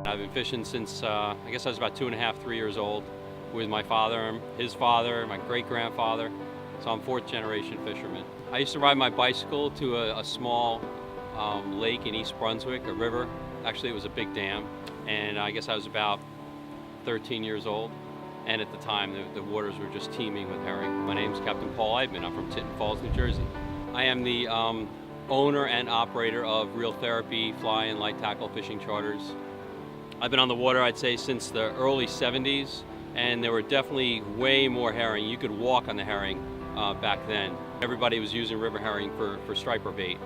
I've been fishing since I guess I was about 2.5, 3 years old with my father, his father, my great-grandfather. So I'm fourth generation fisherman. I used to ride my bicycle to a small lake in East Brunswick, a river. Actually, it was a big dam. And I guess I was about 13 years old. And at the time, the waters were just teeming with herring. My name's Captain Paul Eidman. I'm from Tinton Falls, New Jersey. I am the owner and operator of Real Therapy fly and light tackle fishing charters. I've been on the water, I'd say, since the early 70s, and there were definitely way more herring. You could walk on the herring back then. Everybody was using river herring for striper bait.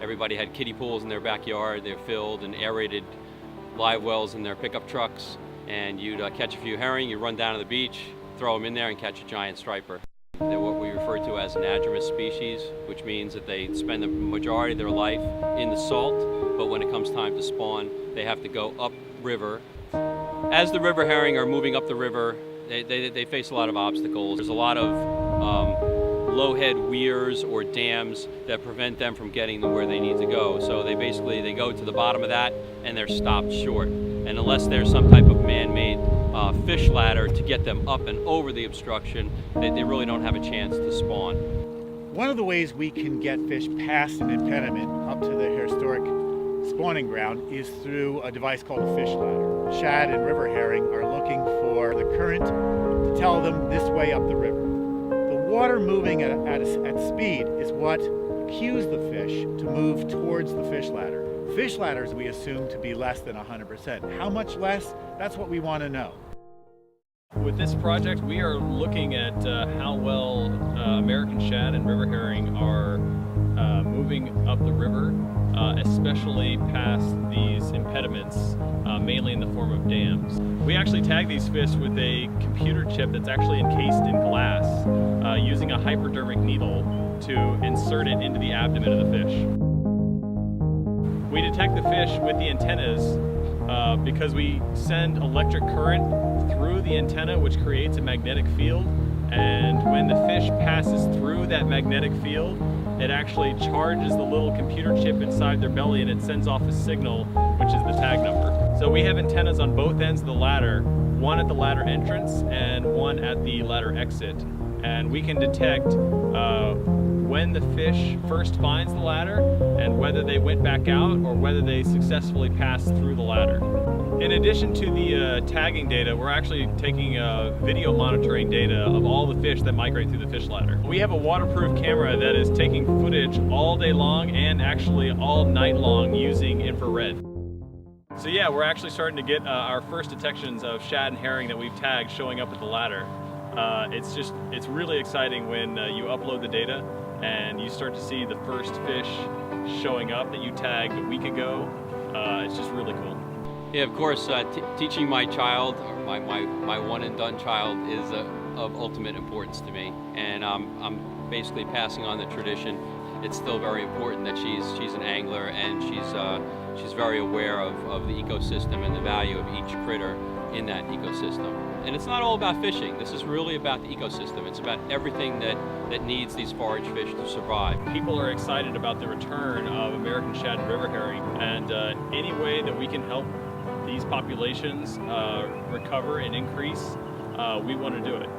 Everybody had kiddie pools in their backyard. They're filled and aerated live wells in their pickup trucks, and you'd catch a few herring, you run down to the beach, throw them in there and catch a giant striper. They're what we refer to as anadromous species, which means that they spend the majority of their life in the salt, but when it comes time to spawn, they have to go up river. As the river herring are moving up the river, they face a lot of obstacles. There's a lot of low head weirs or dams that prevent them from getting to where they need to go. So they go to the bottom of that and they're stopped short. And unless there's some type of man-made fish ladder to get them up and over the obstruction, they really don't have a chance to spawn. One of the ways we can get fish past an impediment up to the historic spawning ground is through a device called a fish ladder. Shad and river herring are looking for the current to tell them this way up the river. The water moving at speed is what cues the fish to move towards the fish ladder. Fish ladders we assume to be less than 100%. How much less? That's what we want to know. With this project, we are looking at how well American shad and river herring are moving up the river, especially past these impediments, mainly in the form of dams. We actually tag these fish with a computer chip that's actually encased in glass, using a hypodermic needle to insert it into the abdomen of the fish. We detect the fish with the antennas because we send electric current through the antenna, which creates a magnetic field, and when the fish passes through that magnetic field, it actually charges the little computer chip inside their belly and it sends off a signal, which is the tag number. So we have antennas on both ends of the ladder, one at the ladder entrance and one at the ladder exit. And we can detect when the fish first finds the ladder and whether they went back out or whether they successfully passed through the ladder. In addition to the tagging data, we're actually taking video monitoring data of all the fish that migrate through the fish ladder. We have a waterproof camera that is taking footage all day long and actually all night long using infrared. So yeah, we're actually starting to get our first detections of shad and herring that we've tagged showing up at the ladder. It's really exciting when you upload the data and you start to see the first fish showing up that you tagged a week ago. It's just really cool. Yeah, of course, teaching my child, or my one and done child, is of ultimate importance to me. And I'm basically passing on the tradition. It's still very important that she's an angler and she's very aware of the ecosystem and the value of each critter in that ecosystem. And it's not all about fishing. This is really about the ecosystem. It's about everything that needs these forage fish to survive. People are excited about the return of American shad and river herring, and any way that we can help these populations recover and increase, we want to do it.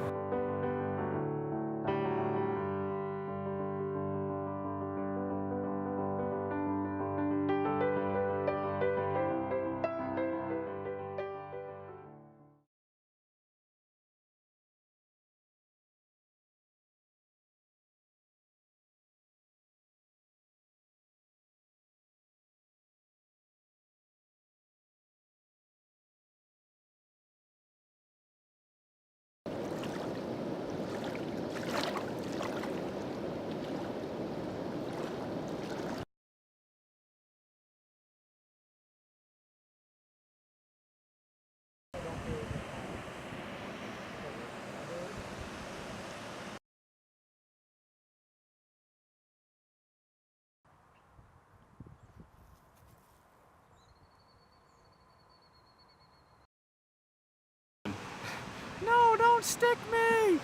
No, don't stick me!